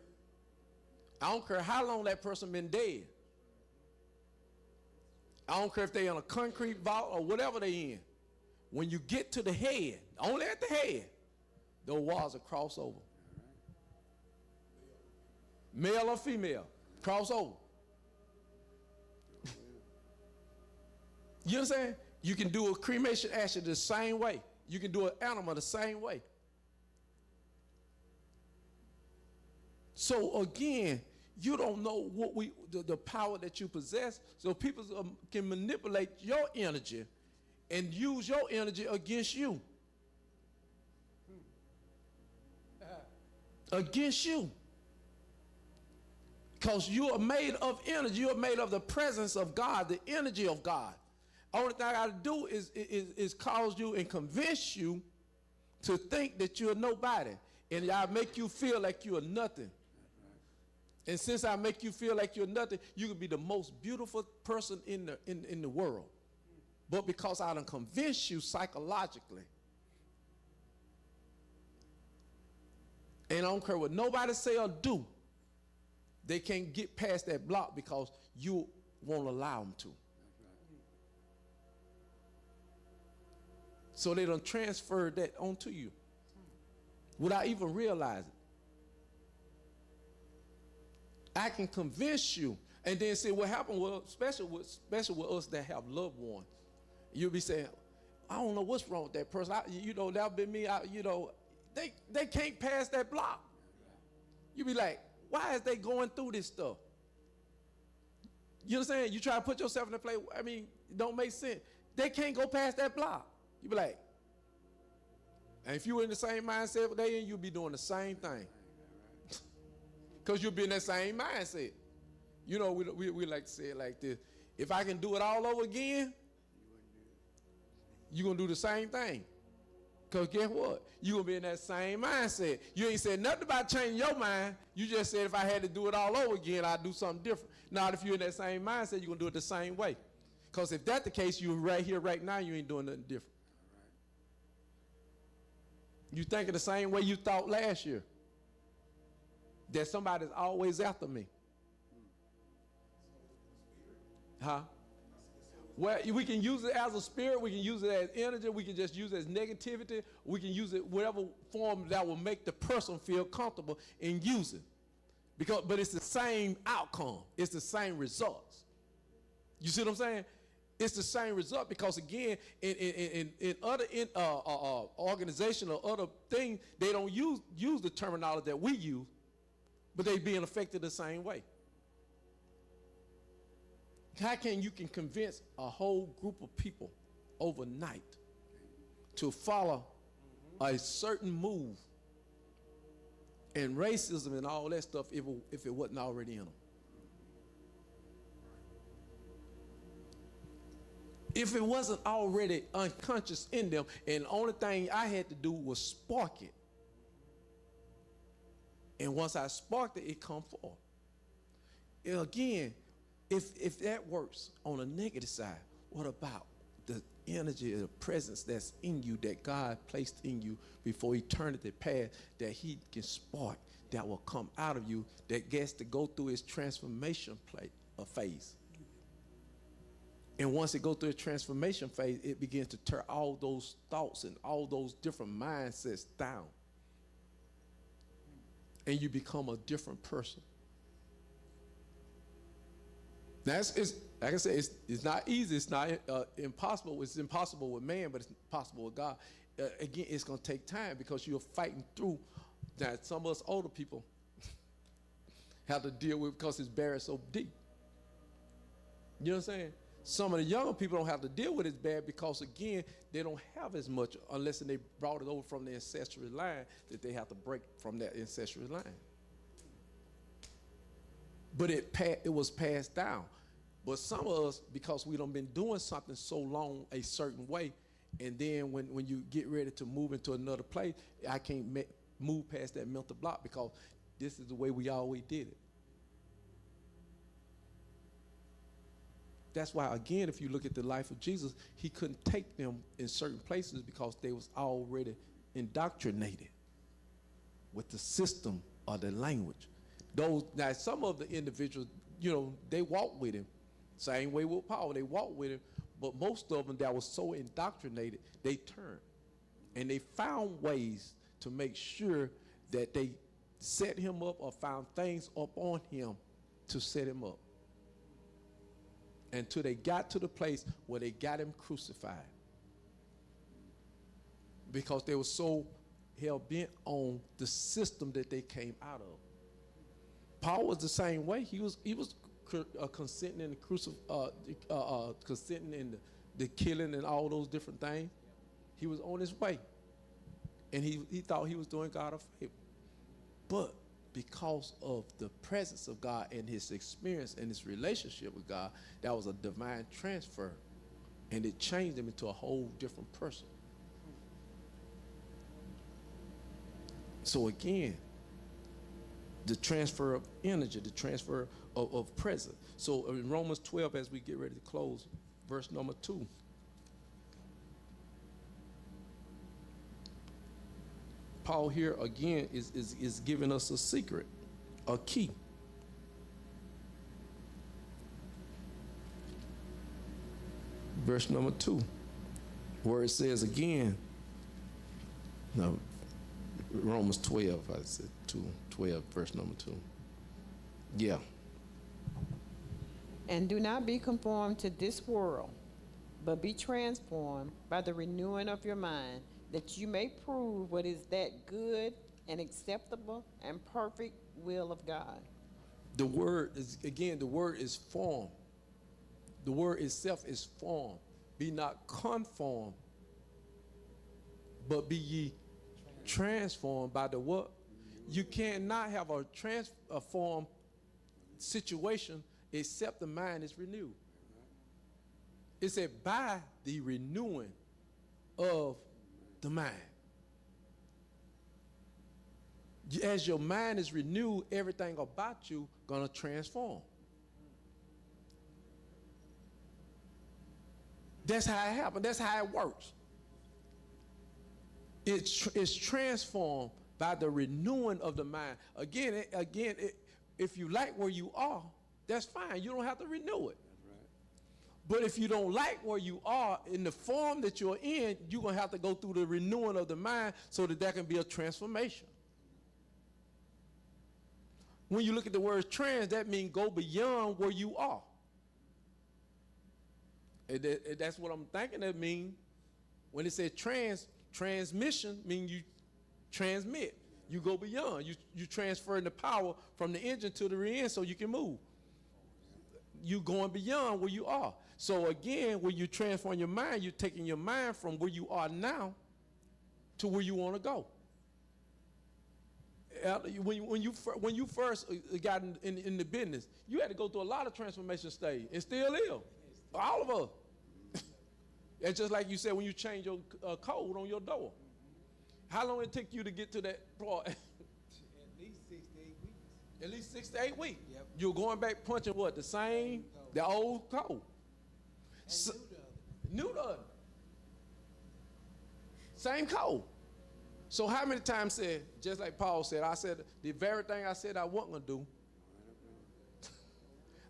I don't care how long that person been dead. I don't care if they in a concrete vault or whatever they in. When you get to the head, only at the head, those walls are cross over. Male or female, cross over. You understand? You can do a cremation ashes the same way. You can do an animal the same way. So again, you don't know what the power that you possess. So people can manipulate your energy and use your energy against you. Against you. Because you are made of energy. You are made of the presence of God, the energy of God. Only thing I got to do is cause you and convince you to think that you're nobody. And I make you feel like you're nothing. And since I make you feel like you're nothing, you can be the most beautiful person in the world. But because I done convinced you psychologically, and I don't care what nobody say or do, they can't get past that block because you won't allow them to. So they done transferred that onto you without even realizing. I can convince you and then say what happened, well, especially with us that have loved ones. You'll be saying, I don't know what's wrong with that person. That'll be me. They can't pass that block. You be like, why is they going through this stuff? You know what I'm saying? You try to put yourself in the place, it don't make sense. They can't go past that block. You be like, and if you were in the same mindset they in, you'll be doing the same thing. Because you'll be in that same mindset. You know, we like to say it like this. If I can do it all over again, you're going to do the same thing. Because guess what? You're going to be in that same mindset. You ain't said nothing about changing your mind. You just said if I had to do it all over again, I'd do something different. Now, if you're in that same mindset, you're going to do it the same way. Because if that's the case, you're right here, right now, you ain't doing nothing different. You thinking the same way you thought last year. That somebody's always after me. Huh? Well, we can use it as a spirit, we can use it as energy, we can just use it as negativity, we can use it whatever form that will make the person feel comfortable in using. But it's the same outcome, it's the same results. You see what I'm saying? It's the same result because again, in other organizations or other things, they don't use the terminology that we use, but they being affected the same way. How can you convince a whole group of people overnight to follow a certain move and racism and all that stuff if it wasn't already in them? If it wasn't already unconscious in them, and the only thing I had to do was spark it. And once I sparked it, it come forth. And again, if that works on a negative side, what about the energy, the presence that's in you that God placed in you before eternity past that he can spark, that will come out of you, that gets to go through its transformation phase? And once it goes through a transformation phase, it begins to tear all those thoughts and all those different mindsets down. And you become a different person. It's, like I said, it's not easy. It's not impossible. It's impossible with man, but it's possible with God. Again, it's going to take time because you're fighting through that some of us older people have to deal with because it's buried so deep. You know what I'm saying? Some of the younger people don't have to deal with it as bad because, again, they don't have as much unless they brought it over from the ancestral line that they have to break from that ancestral line. But it was passed down. But some of us, because we done been doing something so long a certain way, and then when you get ready to move into another place, I can't move past that mental block because this is the way we always did it. That's why, again, if you look at the life of Jesus, he couldn't take them in certain places because they was already indoctrinated with the system or the language. Now, some of the individuals, they walked with him. Same way with Paul, they walked with him. But most of them that was so indoctrinated, they turned. And they found ways to make sure that they set him up or found things up on him to set him up. Until they got to the place where they got him crucified. Because they were so hell-bent on the system that they came out of. Paul was the same way. He was consenting in the consenting in the killing and all those different things. He was on his way. And he thought he was doing God a favor. But because of the presence of God and his experience and his relationship with God, that was a divine transfer. And it changed him into a whole different person. So again, the transfer of energy, the transfer of presence. So in Romans 12, as we get ready to close, verse number 2. Paul here again is giving us a secret, a key. Verse number 2, where it says again, no, Romans 12, I said 12, verse number 2. Yeah. And do not be conformed to this world, but be transformed by the renewing of your mind, that you may prove what is that good and acceptable and perfect will of God. The word is, again, the word is form. The word itself is form. Be not conformed, but be ye transformed by the what? You cannot have a transformed situation except the mind is renewed. It said by the renewing of the mind. As your mind is renewed, everything about you gonna transform. That's how it happens. That's how it works. It's transformed by the renewing of the mind. Again, if you like where you are, that's fine. You don't have to renew it. But if you don't like where you are in the form that you're in, you're going to have to go through the renewing of the mind so that there can be a transformation. When you look at the word trans, that means go beyond where you are. And that's what I'm thinking that means. When it says transmission means you transmit. You go beyond. You transferring the power from the engine to the rear end so you can move. You going beyond where you are. So again, when you transform your mind, you're taking your mind from where you are now to where you want to go. When you first got in the business, you had to go through a lot of transformation stage, and still is. All of us. It's just like you said when you change your code on your door. How long it took you to get to that part? At least 6 to 8 weeks. At least 6 to 8 weeks. Yep. You're going back punching what? The same, the old code. So, new to it. Same code. So how many times said, just like Paul said, I said the very thing I said I wasn't going to do,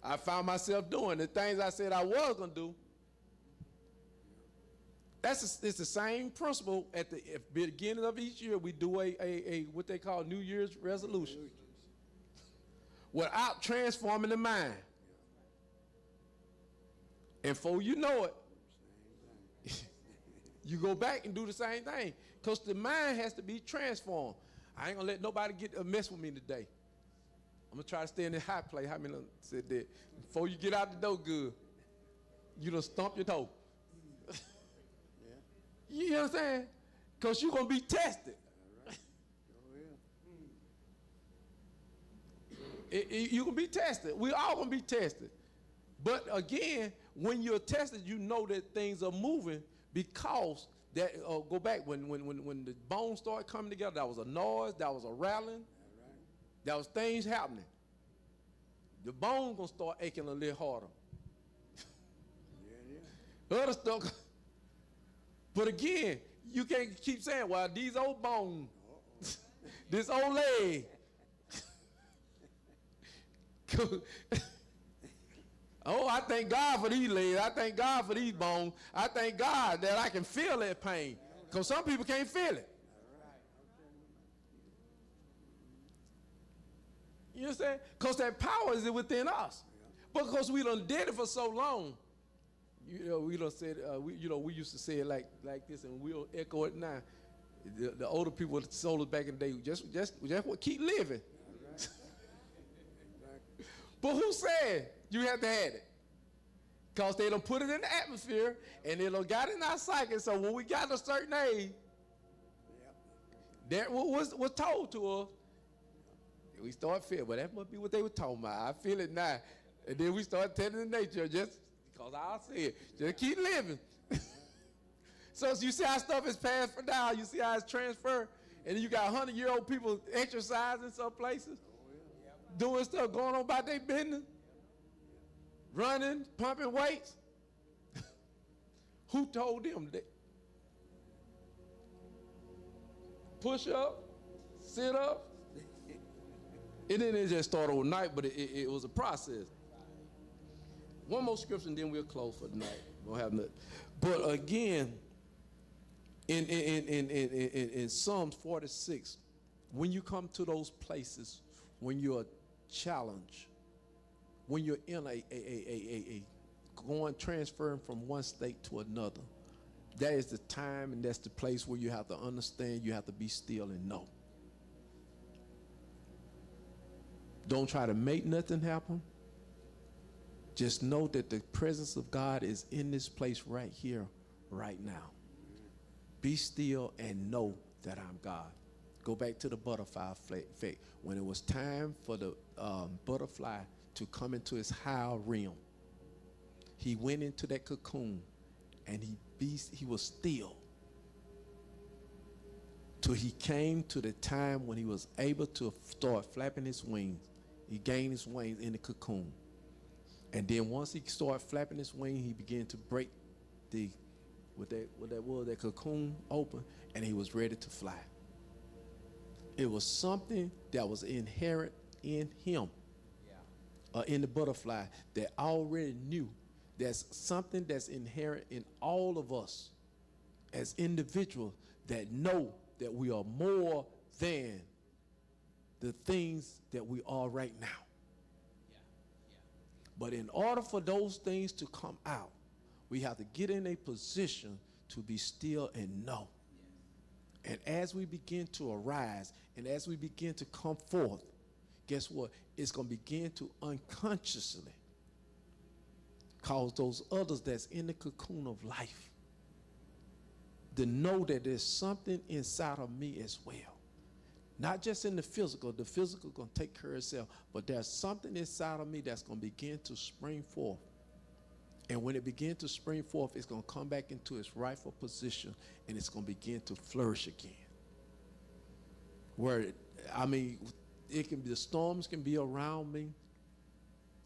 I found myself doing. The things I said I was going to do, It's the same principle at the beginning of each year. We do a what they call New Year's resolution without transforming the mind. And before you know it, you go back and do the same thing. Because the mind has to be transformed. I ain't gonna let nobody mess with me today. I'm gonna try to stay in the high place. How many said that? Before you get out the door good, you done stump your toe. You know what I'm saying? Because you're gonna be tested. You're gonna be tested. We all gonna be tested. But again, when you're tested, you know that things are moving because that go back when the bones started coming together, that was a noise, that was a rattling, that was things happening. The bones gonna start aching a little harder. Other stuff. But again, you can't keep saying, well, these old bones, this old leg. Oh, I thank God for these legs. I thank God for these bones. I thank God that I can feel that pain. Because some people can't feel it. You understand? Because that power is within us. Because we done did it for so long. You know, we done said, we used to say it like this, and we'll echo it now. The older people told us back in the day, just keep living. But who said you have to have it? Because they done put it in the atmosphere, and they done got it in our psyche. So when we got a certain age, that was told to us, we start feeling, well, that must be what they were talking about. I feel it now. And then we start telling the nature, just because I'll say it, just keep living. So you see how stuff is passed for down, you see how it's transferred, and then you got 100-year-old people exercising some places, doing stuff, going on about their business, running, pumping weights. Who told them that? Push up, sit up. It didn't just start overnight, but it was a process. One more scripture, and then we'll close for tonight. We don't have nothing. But again, in Psalms 46, when you come to those places, when you're challenged, when you're in transferring from one state to another, that is the time and that's the place where you have to understand, you have to be still and know. Don't try to make nothing happen. Just know that the presence of God is in this place right here, right now. Be still and know that I'm God. Go back to the butterfly effect. When it was time for the butterfly to come into his higher realm, he went into that cocoon and he was still till he came to the time when he was able to start flapping his wings. He gained his wings in the cocoon. And then once he started flapping his wings, he began to break that cocoon open, and he was ready to fly. It was something that was inherent in him, in the butterfly, that already knew there's something that's inherent in all of us as individuals that know that we are more than the things that we are right now. But in order for those things to come out, we have to get in a position to be still and know. And as we begin to arise and as we begin to come forth, guess what? It's going to begin to unconsciously cause those others that's in the cocoon of life to know that there's something inside of me as well. Not just in the physical going to take care of itself, but there's something inside of me that's going to begin to spring forth. And when it begins to spring forth, it's going to come back into its rightful position, and it's going to begin to flourish again. It can be, the storms can be around me.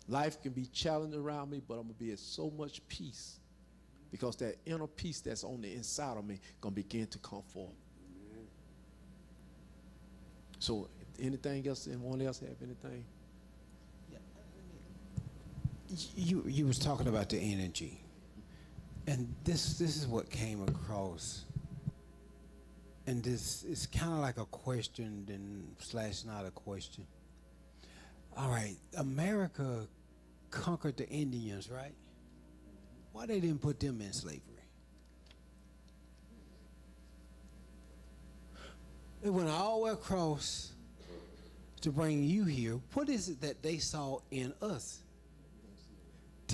Life can be challenged around me, but I'm going to be at so much peace because that inner peace that's on the inside of me going to begin to come forth. So anything else, anyone else have anything? You was talking about the energy, And this is what came across. And this is kind of like a question then slash not a question. All right, America conquered the Indians, right? Why they didn't put them in slavery? They went all the way across to bring you here. What is it that they saw in us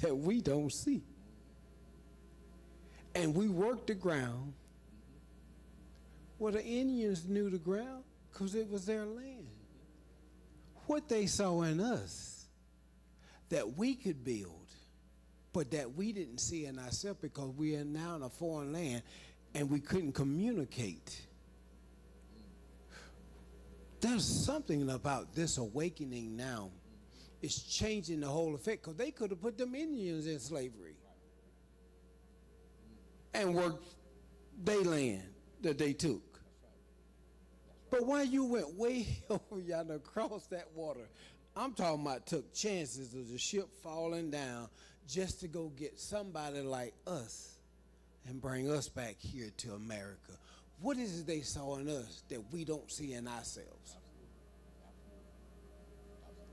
that we don't see? And we worked the ground. Well, the Indians knew the ground because it was their land. What they saw in us that we could build, but that we didn't see in ourselves because we are now in a foreign land and we couldn't communicate. There's something about this awakening now. It's changing the whole effect because they could have put them Indians in slavery and worked their land that they took. But why you went way over yonder across that water? I'm talking about took chances of the ship falling down just to go get somebody like us and bring us back here to America. What is it they saw in us that we don't see in ourselves?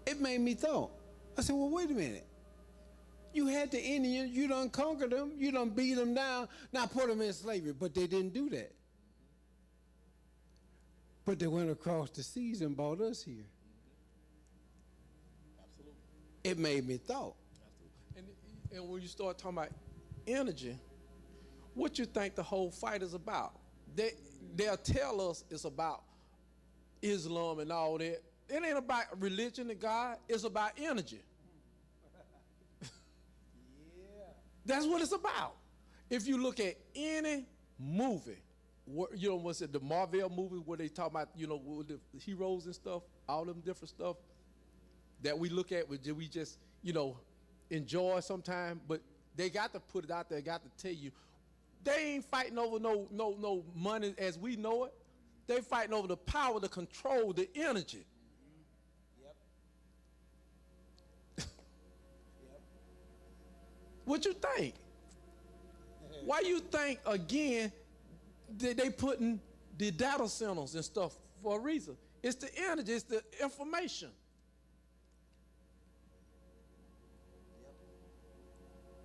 It made me thought. I said, well, wait a minute. You had the Indians, you done conquered them, you done beat them down, now put them in slavery. But they didn't do that. But they went across the seas and brought us here. Absolutely. It made me thought. And when you start talking about energy, what you think the whole fight is about? They'll tell us it's about Islam and all that. It ain't about religion and God. It's about energy. Yeah. That's what it's about. If you look at any movie, you know, what's it, the Marvel movies where they talk about, you know, with the heroes and stuff, all them different stuff that we look at, we just, you know, enjoy sometime, but they got to put it out there, got to tell you, they ain't fighting over no money as we know it. They fighting over the power to control the energy. Yep. What you think? Why you think, again, they putting the data centers and stuff for a reason? It's the energy, it's the information.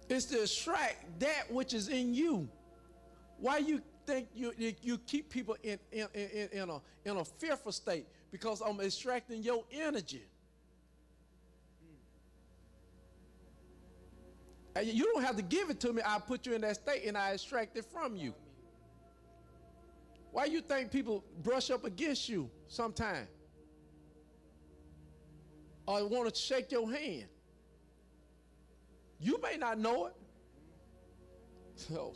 It's to extract that which is in you. Why you think you keep people in a fearful state? Because I'm extracting your energy. And you don't have to give it to me. I put you in that state and I extract it from you. Why you think people brush up against you sometime? Or want to shake your hand? You may not know it. So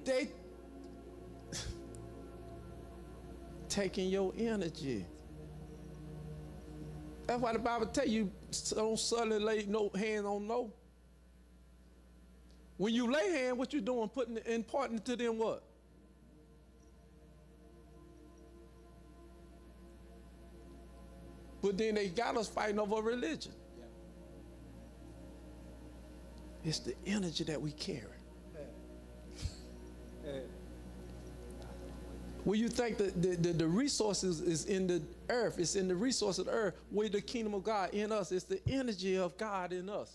they taking your energy. That's why the Bible tell you don't suddenly lay no hand on no. When you lay hand, what you doing? Imparting to them what? But then they got us fighting over religion. It's the energy that we carry. Where you think the resources is in the earth, it's in the resource of the earth, where the kingdom of God in us, it's the energy of God in us.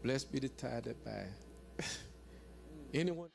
Blessed be the tie that bind. Anyone?